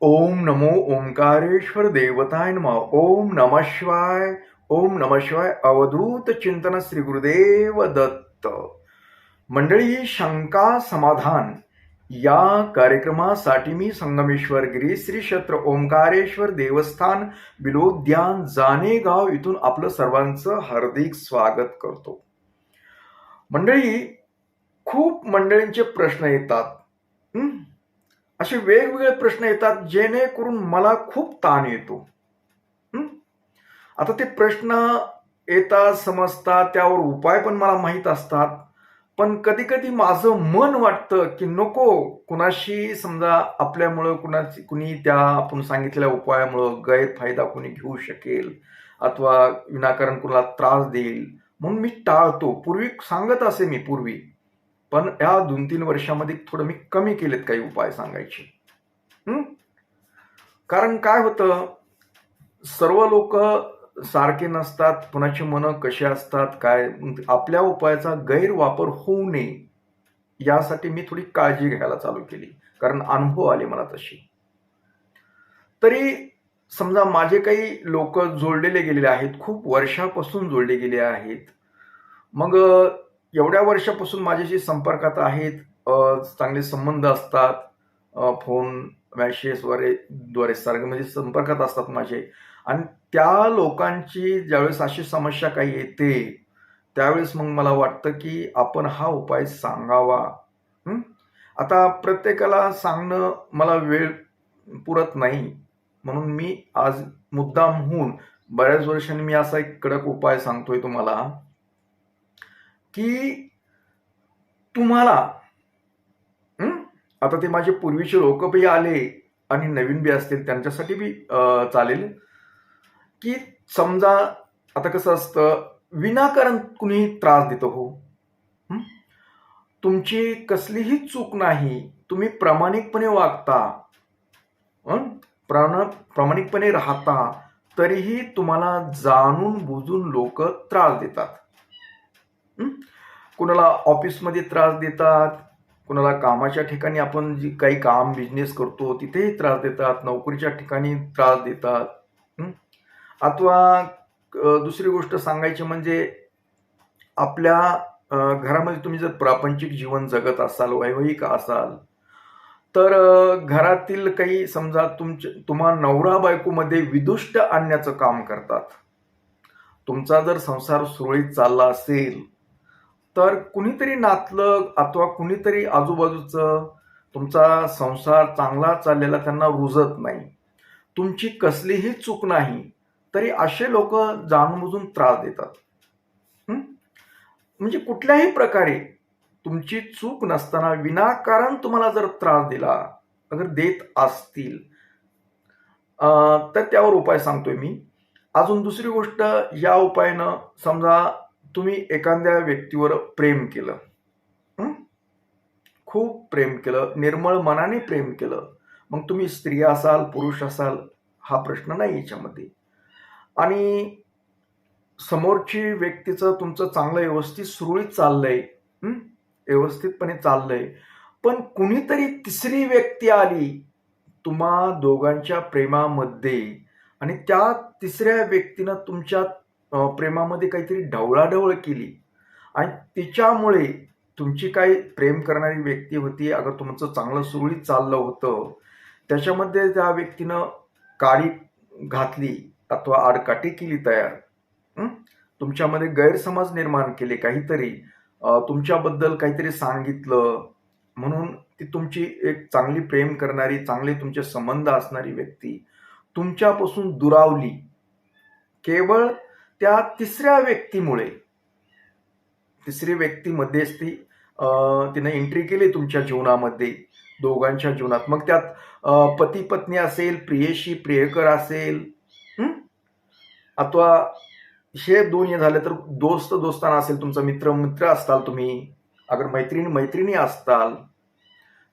ओम नमो ओंकारेश्वर देवताय नमः. ओम नमः शिवाय. ओम नमः शिवाय. अवधूत चिंतन श्री गुरुदेव दत्त. मंडळी, शंका समाधान या कार्यक्रमासाठी मी संगमेश्वर गिरी श्री क्षेत्र ओंकारेश्वर देवस्थान बिलोद्यान जानेगाव इथून आपलं सर्वांचं हार्दिक स्वागत करतो. मंडळी, खूप मंडळींचे प्रश्न येतात. असे वेगवेगळे प्रश्न येतात जेणेकरून मला खूप ताण येतो. आता ते प्रश्न येतात, समजतात, त्यावर उपाय पण मला माहीत असतात. पण कधी कधी माझं मन वाटतं की नको, कुणाशी समजा आपल्यामुळं कुणी त्या आपण सांगितलेल्या उपायामुळं गैरफायदा कुणी घेऊ शकेल अथवा विनाकारण कुणाला त्रास देईल, म्हणून मी टाळतो. पूर्वी सांगत असे मी पूर्वी, पण या 2-3 वर्षामध्ये थोडं मी कमी केलेत काही उपाय सांगायचे. कारण काय होतं, सर्व लोक सारखे नसतात, कुणाची मनं कशी असतात काय, आपल्या उपायाचा गैरवापर होऊ नये यासाठी मी थोडी काळजी घ्यायला चालू केली, कारण अनुभव आले मला तशी. तरी समजा माझे काही लोक जोडलेले गेलेले आहेत, खूप वर्षापासून जोडले गेले आहेत. मग एवढ्या वर्षापासून माझ्याशी संपर्कात आहेत, चांगले संबंध असतात, फोन द्वारे सारखे म्हणजे संपर्कात असतात माझे. आणि त्या लोकांची ज्यावेळेस अशी समस्या काही येते, त्यावेळेस मग मला वाटतं की आपण हा उपाय सांगावा. आता प्रत्येकाला सांगणं मला वेळ पुरत नाही, म्हणून मी आज मुद्दामहून बऱ्याच वर्षांनी मी असा एक कडक उपाय सांगतोय तुम्हाला की तुम्हाला आता ते माझे पूर्वीचे लोक बी आले आणि नवीन बी असतील त्यांच्यासाठी बी चालेल की समजा आता कसं असतं, विनाकारण कुणी त्रास देतो हो, तुमची कसलीही चूक नाही, तुम्ही प्रामाणिकपणे वागता, प्रामाणिकपणे राहता, तरीही तुम्हाला जाणून बुजून लोक त्रास देतात. कुणाला ऑफिसमध्ये त्रास देतात, कुणाला कामाच्या ठिकाणी आपण जी काही काम बिझनेस करतो तिथेही त्रास देतात, नोकरीच्या ठिकाणी त्रास देतात. अथवा दुसरी गोष्ट सांगायची म्हणजे आपल्या घरामध्ये तुम्ही जर प्रापंचिक जीवन जगत असाल, वैवाहिक असाल, तर घरातील काही समजा तुम्हा नवरा बायकोमध्ये विदुष्ट आणण्याचं काम करतात. तुमचा जर संसार सुरळीत चालला असेल तर कुणीतरी नातलग अथवा कुणीतरी आजूबाजूचं तुमचा संसार चांगला चाललेला त्यांना रुजत नाही, तुमची कसलीही चूक नाही, तरी असे लोक जाणूनबुजून त्रास देतात. म्हणजे कुठल्याही प्रकारे तुमची चूक नसताना विनाकारण तुम्हाला जर त्रास दिला, अगर देत असतील, तर त्यावर उपाय सांगतोय मी. अजून दुसरी गोष्ट, या उपायानं समजा तुम्ही एखाद्या व्यक्तीवर प्रेम केलं, खूप प्रेम केलं, निर्मळ मनाने प्रेम केलं, मग तुम्ही स्त्री असाल पुरुष असाल हा प्रश्न नाही याच्यामध्ये, आणि समोरची व्यक्तीचं तुमचं चांगलं व्यवस्थित सुरळीत चाललंय, व्यवस्थितपणे चाललंय, पण कुणीतरी तिसरी व्यक्ती आली तुम्हा दोघांच्या प्रेमामध्ये आणि त्या तिसऱ्या व्यक्तीनं तुमच्या प्रेमामध्ये काहीतरी ढवळाढवळ केली आणि तिच्यामुळे तुमची काही प्रेम करणारी व्यक्ती होती, अगर तुमचं चांगलं सुरळीत चाललं होतं, त्याच्यामध्ये त्या व्यक्तीनं काडी घातली अथवा आडकाठी केली तयार, तुमच्यामध्ये गैरसमज निर्माण केले, काहीतरी तुमच्याबद्दल काहीतरी सांगितलं, म्हणून ती तुमची एक चांगली प्रेम करणारी, चांगले तुमचे संबंध असणारी व्यक्ती तुमच्यापासून दुरावली केवळ त्या तिसऱ्या व्यक्तीमुळे. तिसरी व्यक्ती मध्यस्थी तिने एंट्री केली तुमच्या जीवनामध्ये, दोघांच्या जीवनात. मग त्यात पती पत्नी असेल, प्रियशी प्रियकर असेल, अथवा हे दोन्ही झाले तर दोस्ताना असेल, तुमचा मित्र असताल तुम्ही, अगर मैत्रिणी असताल,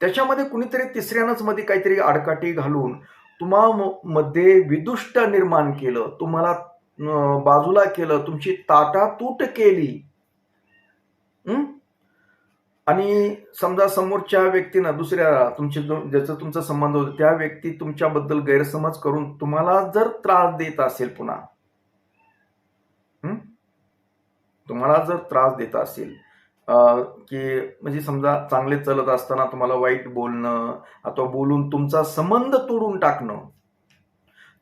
त्याच्यामध्ये कुणीतरी तिसऱ्यानंच मध्ये काहीतरी आडकाठी घालून तुम्हा मध्ये विदुष्ट निर्माण केलं, तुम्हाला बाजूला केलं, तुमची ताटातूट केली. आणि समजा समोरच्या व्यक्तीनं दुसऱ्या ज्याचा तुमचा संबंध होता त्या व्यक्ती तुमच्याबद्दल गैरसमज करून तुम्हाला जर त्रास देत असेल पुन्हा, तुम्हाला जर त्रास देत असेल की म्हणजे समजा चांगले चालत असताना तुम्हाला वाईट बोलणं अथवा बोलून तुमचा संबंध तोडून टाकणं,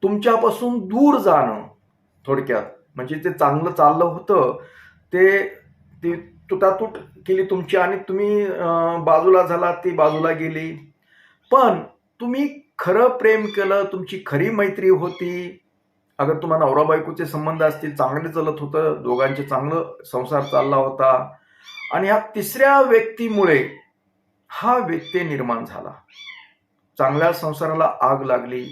तुमच्यापासून दूर जाणं, थोडक्यात म्हणजे ते चांगलं चाललं होतं ते तुटातूट केली तुमची आणि तुम्ही बाजूला झाला, ती बाजूला गेली. पण तुम्ही खरं प्रेम केलं, तुमची खरी मैत्री होती. अगर तुम्हाला नवरा बायकोचे संबंध असतील, चांगले चालत होतं, दोघांचे चांगलं संसार चालला होता आणि ह्या तिसऱ्या व्यक्तीमुळे हा व्यत्यय निर्माण झाला. चांगल्या संसाराला आग लागली,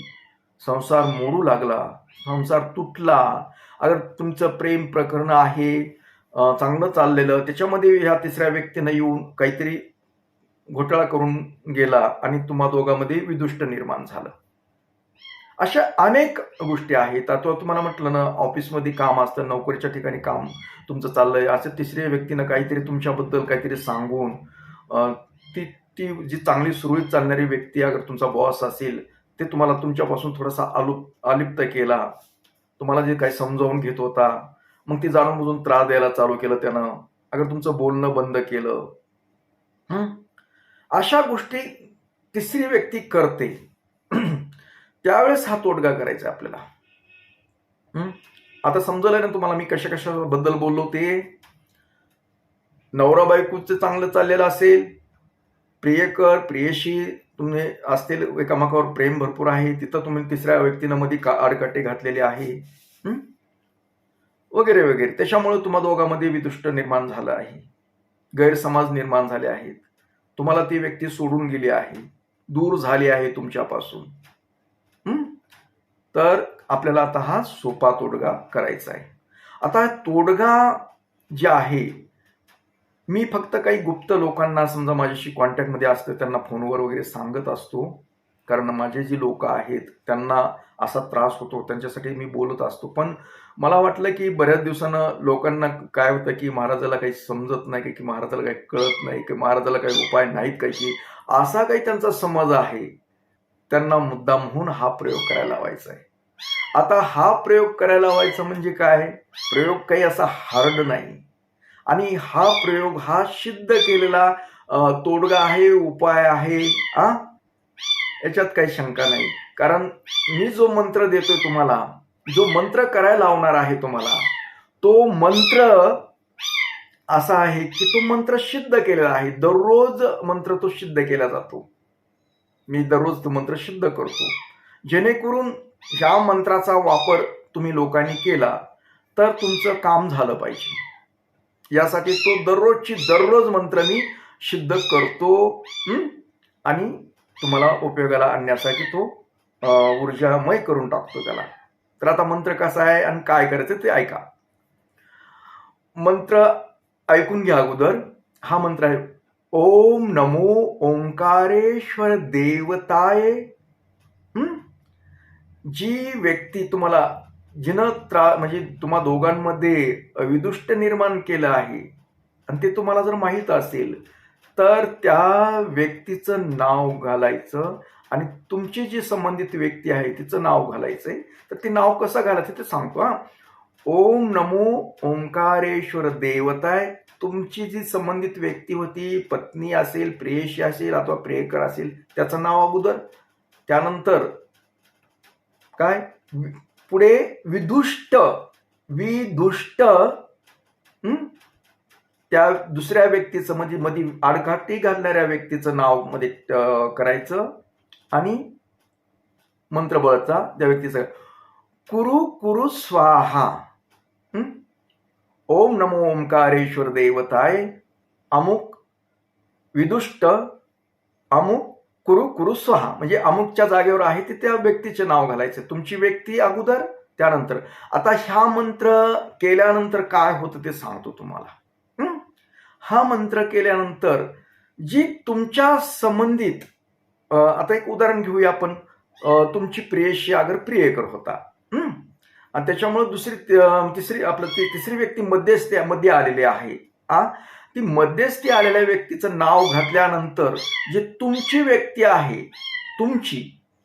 संसार मोडू लागला, संसार तुटला. अगर तुमचं प्रेम प्रकरण आहे, चांगलं चाललेलं, त्याच्यामध्ये ह्या तिसऱ्या व्यक्तीनं येऊन काहीतरी घोटाळा करून गेला आणि तुम्हा दोघांमध्ये विदुष्ट निर्माण झालं. अशा अनेक गोष्टी आहेत. आता तुम्हाला म्हटलं ना, ऑफिसमध्ये काम असतं, नोकरीच्या ठिकाणी काम तुमचं चाललंय, असं तिसऱ्या व्यक्तीनं काहीतरी तुमच्याबद्दल काहीतरी सांगून ती ती जी चांगली सुरळीत चालणारी व्यक्ती अगर तुमचा बॉस असेल, ते तुम्हाला तुमच्यापासून थोडासा अलिप्त केला, तुम्हाला जे काही समजावून घेत होता, मग ती जाणून बुजून त्रास द्यायला चालू केलं त्यानं, अगर तुमचं बोलणं बंद केलं, अशा गोष्टी तिसरी व्यक्ती करते. त्यावेळेस हा तोडगा करायचा आपल्याला. आता समजलंय ना तुम्हाला मी कशाबद्दल बोललो ते. नवरा बायकोचं चांगलं चाललेलं असेल, प्रियकर प्रियशी तुम्ही असतील, एकामेकावर प्रेम भरपूर आहे, तिथं तुम्ही तिसऱ्या व्यक्तीनं मध्ये आडकाठी घातलेली आहे वगैरे वगैरे. त्याच्यामुळे तुम्हा दोघांमध्ये विदुष्ट निर्माण झालं आहे, गैरसमज निर्माण झाले आहेत, तुम्हाला ती व्यक्ती सोडून गेली आहे, दूर झाली आहे तुमच्यापासून. तर आपल्याला आता हा सोपा तोडगा करायचा आहे. आता तोडगा जे आहे, मी फक्त काही गुप्त लोकांना समजा माझ्याशी कॉन्टॅक्टमध्ये असते त्यांना फोनवर वगैरे सांगत असतो, कारण माझे जी लोक आहेत त्यांना असा त्रास होतो, त्यांच्यासाठी मी बोलत असतो. पण मला वाटलं की बऱ्याच दिवसानं लोकांना काय होतं की महाराजाला काही समजत नाही, की महाराजाला काही कळत नाही, की महाराजाला काही उपाय नाहीत काही, असा काही त्यांचा समज आहे. त्यांना मुद्दाम म्हणून हा प्रयोग करायला लावायचा आहे. आता हा प्रयोग करायला लावायचा म्हणजे काय, प्रयोग काही असा हार्ड नाही आणि हा प्रयोग हा सिद्ध केलेला तोडगा आहे, उपाय आहे. याच्यात काही शंका नाही. कारण मी जो मंत्र देतोय तुम्हाला, जो मंत्र करायला लावणार आहे तुम्हाला, तो मंत्र असा आहे की तो मंत्र सिद्ध केलेला आहे. दररोज मंत्र तो सिद्ध केला जातो. मी दररोज तो मंत्र सिद्ध करतो, जेणेकरून ह्या मंत्राचा वापर तुम्ही लोकांनी केला तर तुमचं काम झालं पाहिजे. यासाठी तो दररोज मंत्र मी सिद्ध करतो आणि तुम्हाला उपयोगाला आणण्यासाठी तो ऊर्जामय करून टाकतो त्याला. तर आता मंत्र कसा आहे आणि काय करायचं ते ऐका. मंत्र ऐकून घ्या अगोदर. हा मंत्र आहे, ओम नमो ओंकारेश्वर देवताय. जी व्यक्ती तुम्हाला जिनं म्हणजे तुम्हा दोघांमध्ये विदुष्ट निर्माण केलं आहे आणि ते तुम्हाला जर माहीत असेल तर त्या व्यक्तीचं नाव घालायचं आणि तुमची जी संबंधित व्यक्ती आहे तिचं नाव घालायचंय. तर ते नाव कसं घालायचं ते सांगतो. ओम नमो ओंकारेश्वर देवताय. तुमची जी संबंधित व्यक्ती होती, पत्नी असेल, प्रेयशी असेल अथवा प्रियकर असेल, त्याचं नाव अगोदर, त्यानंतर काय पुढे विदुष्ट त्या दुसऱ्या व्यक्तीचं म्हणजे मध्ये आडकाठी घालणाऱ्या व्यक्तीचं नाव मध्ये करायचं आणि मंत्र बोलायचा त्या व्यक्तीचं, कुरु कुरु स्वाहा. ओम नमो ओंकारेश्वर देवताय अमुक विदुष्ट अमुक कुरु कुरु स्वाहा. म्हणजे अमुकच्या जागेवर आहे ते त्या व्यक्तीचे नाव घालायचं, तुमची व्यक्ती अगोदर, त्यानंतर. आता ह्या मंत्र केल्यानंतर काय होतं ते सांगतो तुम्हाला. हा मंत्र केल्यानंतर जी तुमच्या संबंधित, आता एक उदाहरण घेऊया आपण, तुमची प्रेयशी अगर प्रियकर होता आणि त्याच्यामुळे तिसरी व्यक्ती मध्ये आलेली आहे, ती मध्यस्थी आलेल्या व्यक्तीचं नाव घातल्यानंतर जे तुमची व्यक्ती आहे, तुमची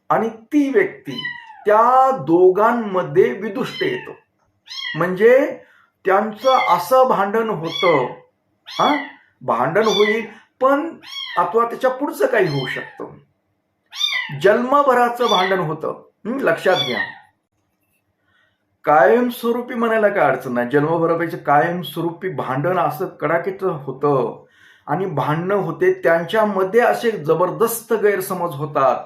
आणि ती व्यक्ती, त्या दोघांमध्ये विदुष्ट येतं. म्हणजे त्यांचं असं भांडण होतं, भांडण होईल, पण अथवा त्याच्या पुढचं काही होऊ शकतं. जन्मभराचं भांडण होतं. लक्षात घ्या. कायमस्वरूपी म्हणायला काय अडचण नाही. जन्मभरापेक्षा कायमस्वरूपी भांडण असं कडाकीचं होतं आणि भांडणं होते, त्यांच्यामध्ये असे जबरदस्त गैरसमज होतात,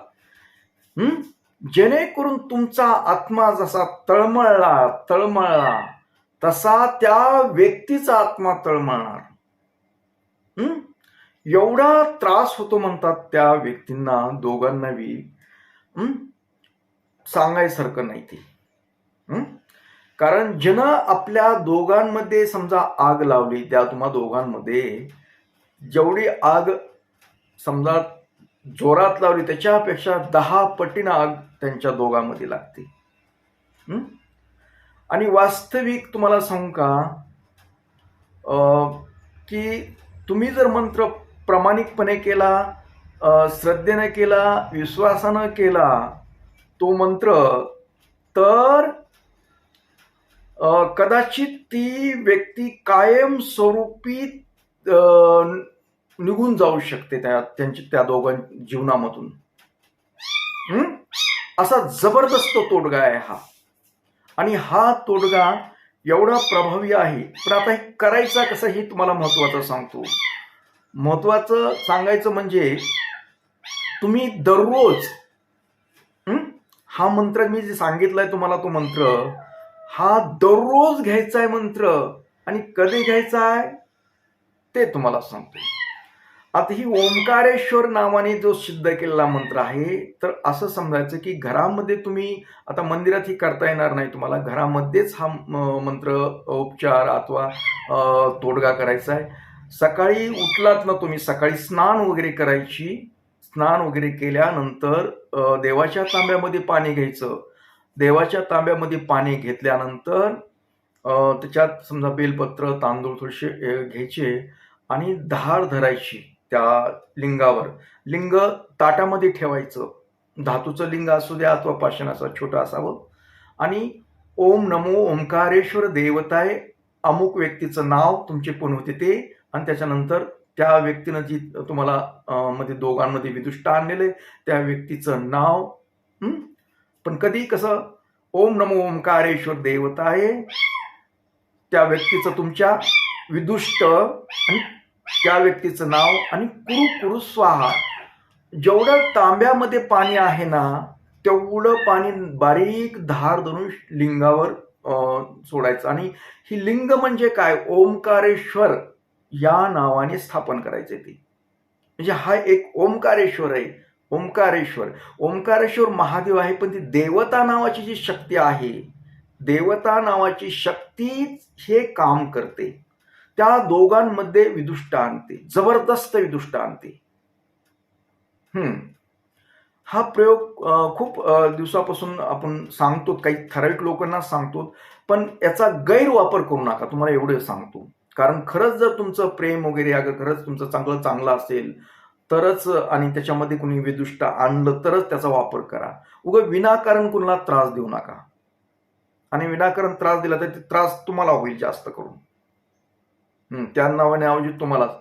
जेणेकरून तुमचा आत्मा जसा तळमळला तसा त्या व्यक्तीचा आत्मा तळमळणार. एवढा त्रास होतो म्हणतात त्या व्यक्तींना, दोघांनाही सांगायसारखं नाही ते. कारण ज्यानं आपल्या दोघांमध्ये समजा आग लावली, त्या तुम्हा दोघांमध्ये जेवढी आग समजा जोरात लावली त्याच्यापेक्षा 10 पटीनं आग त्यांच्या दोघांमध्ये लागते. आणि वास्तविक तुम्हाला सांगू का, की तुम्ही जर मंत्र प्रामाणिकपणे केला, श्रद्धेनं केला, विश्वासानं केला तो मंत्र, तर कदाचित ती व्यक्ती कायमस्वरूपी निघून जाऊ शकते त्या दोघां जीवनामधून. असा जबरदस्त तोडगा आहे हा. आणि हा तोडगा एवढा प्रभावी आहे. पण आता हे करायचा कसं हे तुम्हाला महत्वाचं सांगतो. महत्वाचं सांगायचं म्हणजे तुम्ही दररोज हा मंत्र मी जे सांगितलाय तुम्हाला, तो मंत्र हा दररोज घ्यायचा आहे मंत्र. आणि कधी घ्यायचा आहे ते तुम्हाला सांगतो. आता ही ओंकारेश्वर नावाने जो सिद्ध केलेला मंत्र आहे, तर असं समजायचं की घरामध्ये तुम्ही, आता मंदिरात ही करता येणार नाही तुम्हाला, घरामध्येच हा मंत्र उपचार अथवा तोडगा करायचा आहे. सकाळी उठलात ना तुम्ही, सकाळी स्नान वगैरे करायची. स्नान वगैरे केल्यानंतर देवाच्या तांब्यामध्ये पाणी घ्यायचं. देवाच्या तांब्यामध्ये पाणी घेतल्यानंतर त्याच्यात समजा बेलपत्र, तांदूळ थोडेसे घ्यायचे आणि धार धरायची त्या लिंगावर. लिंग ताटामध्ये ठेवायचं. धातूचं लिंग असू द्या अथवा पाषाणाचं छोटं असावं. आणि ओम नमो ओंकारेश्वर देवताय, अमुक व्यक्तीचं नाव तुमचे पण होते ते, आणि त्याच्यानंतर त्या व्यक्तीनं जी तुम्हाला मध्ये दोघांमध्ये विदुष्ट आणलेले त्या व्यक्तीचं नाव. पण कधी कसं, ओम नमो ओंकारेश्वर देवताय, त्या व्यक्तीचं तुमच्या विदुष्ट आणि त्या व्यक्तीचं नाव, आणि कुरु कुरु स्वाहा. जेवढं तांब्यामध्ये पाणी आहे ना, तेवढं पाणी बारीक धार धरून लिंगावर सोडायचं. आणि ही लिंग म्हणजे काय, ओंकारेश्वर या नावाने स्थापन करायचे ते. म्हणजे हा एक ओंकारेश्वर आहे. ओंकारेश्वर महादेव आहे, पण ती देवता नावाची जी शक्ती आहे, देवता नावाची शक्ती हे काम करते. त्या दोघांमध्ये विदुष्ट आणते, जबरदस्त विदुष्ट आणते. हा प्रयोग खूप दिवसापासून आपण सांगतो, काही ठराविक लोकांना सांगतो, पण याचा गैरवापर करू नका, तुम्हाला एवढं सांगतो. कारण खरंच जर तुमचं प्रेम वगैरे, अगर खरंच तुमचं चांगलं असेल तरच, आणि त्याच्यामध्ये कुणी विदुष्ट आणलं तरच त्याचा वापर करा. उगाच विनाकारण कुणाला त्रास देऊ नका. आणि विनाकारण त्रास दिला तर ते त्रास तुम्हाला होईल जास्त करून, त्या नावाने ऐवजी तुम्हालाच.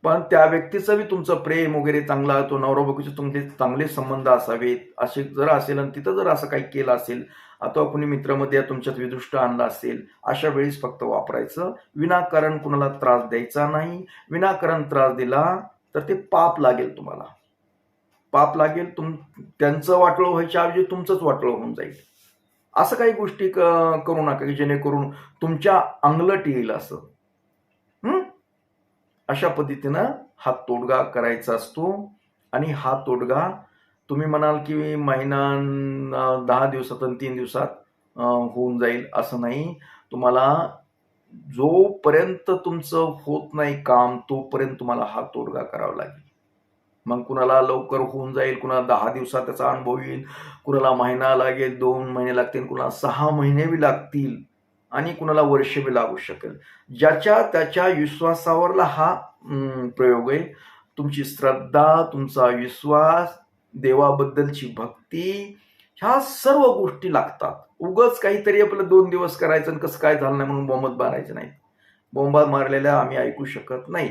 पण त्या व्यक्तीचं बी तुमचं प्रेम वगैरे चांगला, तो नवरा बायकोचे तुमचे चांगले संबंध असावेत, असे जर असेल, आणि तिथं जर असं काही केलं असेल अथवा कुणी मित्रामध्ये तुमच्यात विदुष्ट आणला असेल, अशा वेळेस फक्त वापरायचं. विनाकारण कुणाला त्रास द्यायचा नाही. विनाकारण त्रास दिला तर ते पाप लागेल, तुम्हाला पाप लागेल. त्यांचं वाटोळं व्हायच्या ऐवजी तुमचंच वाटोळं होऊन जाईल. असं काही गोष्टी करू नका की जेणेकरून तुमच्या अंगलट येईल असं. अशा पद्धतीनं हा तोडगा करायचा असतो. आणि हा तोडगा तुम्ही म्हणाल की महिना 10 दिवसात आणि 3 दिवसात होऊन जाईल, असं नाही. तुम्हाला जोपर्यंत तुमचं होत नाही काम, तोपर्यंत तुम्हाला हा तोडगा करावा लागेल. मग कुणाला लवकर होऊन जाईल, कुणाला 10 दिवसात त्याचा अनुभव येईल, कुणाला महिना लागेल, 2 महिने लागतील, कुणाला 6 महिने बी लागतील. आणि कुणाला वर्ष बी लागू शकेल. ज्याच्या त्याच्या विश्वासावरला हा प्रयोग आहे. तुमची श्रद्धा, तुमचा विश्वास, देवाबद्दलची भक्ती, ह्या सर्व गोष्टी लागतात. उगाच काहीतरी आपलं 2 दिवस करायचं आणि कसं काय झालं नाही म्हणून बोंबत मारायचं नाही. बोंबा मारलेल्या आम्ही ऐकू शकत नाही,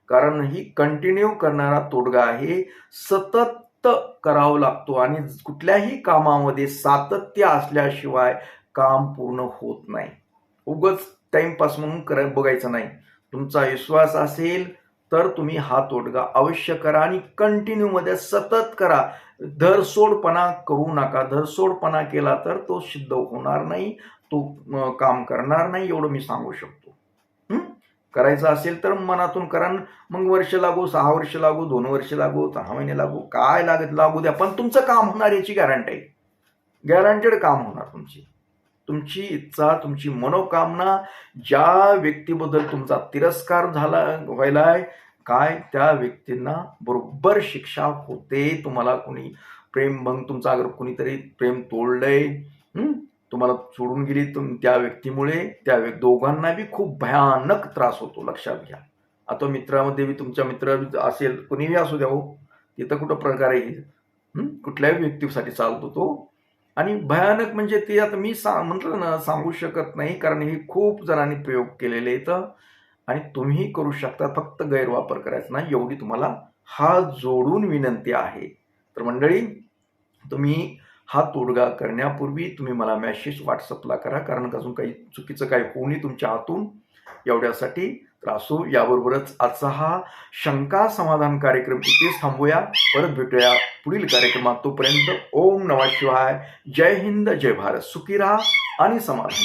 कारण ही कंटिन्यू करणारा तोडगा आहे. सतत करावं लागतो आणि कुठल्याही कामामध्ये सातत्य असल्याशिवाय काम पूर्ण होत नाही. उगाच टाइमपास म्हणून बघायचं नाही. तुमचा विश्वास असेल तर तुम्ही हा तोडगा अवश्य करा आणि कंटिन्यू मध्ये सतत करा. धरसोडपणा करू नका. धरसोडपणा केला तर तो सिद्ध होणार नाही, तो काम करणार नाही, एवढं मी सांगू शकतो. करायचं असेल तर मनातून करा. मग वर्ष लागू, 6 वर्ष लागू, 2 वर्ष लागू, 6 महिने लागू, काय लागू द्या, पण तुमचं काम होणार याची गॅरंटी आहे. गॅरंटेड काम होणार तुमची इच्छा, तुमची मनोकामना. ज्या व्यक्तीबद्दल तुमचा तिरस्कार व्हायलाय काय, त्या व्यक्तींना बरोबर शिक्षा होते. तुम्हाला कोणी प्रेमभंग, तुमचा अगर कुणीतरी प्रेम तोडलंय, तुम्हाला सोडून गेली त्या व्यक्तीमुळे, त्या दोघांना बी खूप भयानक त्रास होतो, लक्षात घ्या. आता मित्रामध्ये बी तुमच्या मित्र असेल, कुणीही असू द्या हो, तिथं कुठं प्रकार आहे, कुठल्याही व्यक्तीसाठी चालतो तो. आणि भयानक म्हणजे ते आता मी म्हटलं ना, सांगू शकत नाही, कारण हे खूप जणांनी प्रयोग केलेले आहेत आणि तुम्ही करू शकता. फक्त गैरवापर करायचा नाही, एवढी तुम्हाला हात जोडून विनंती आहे. तर मंडळी, तुम्ही हा तोडगा करण्यापूर्वी तुम्ही मला मेसेज व्हॉट्सअपला करा, कारण अजून काही चुकीचं काही होऊ नये तुमच्या हातून, एवढ्यासाठी. तर असो, याबरोबरच आजचा हा शंका समाधान कार्यक्रम इथेच थांबूया. परत भेटूया पुढील कार्यक्रमात. तोपर्यंत ओम नमः शिवाय. जय हिंद, जय भारत. सुखी राहा आणि समाधान.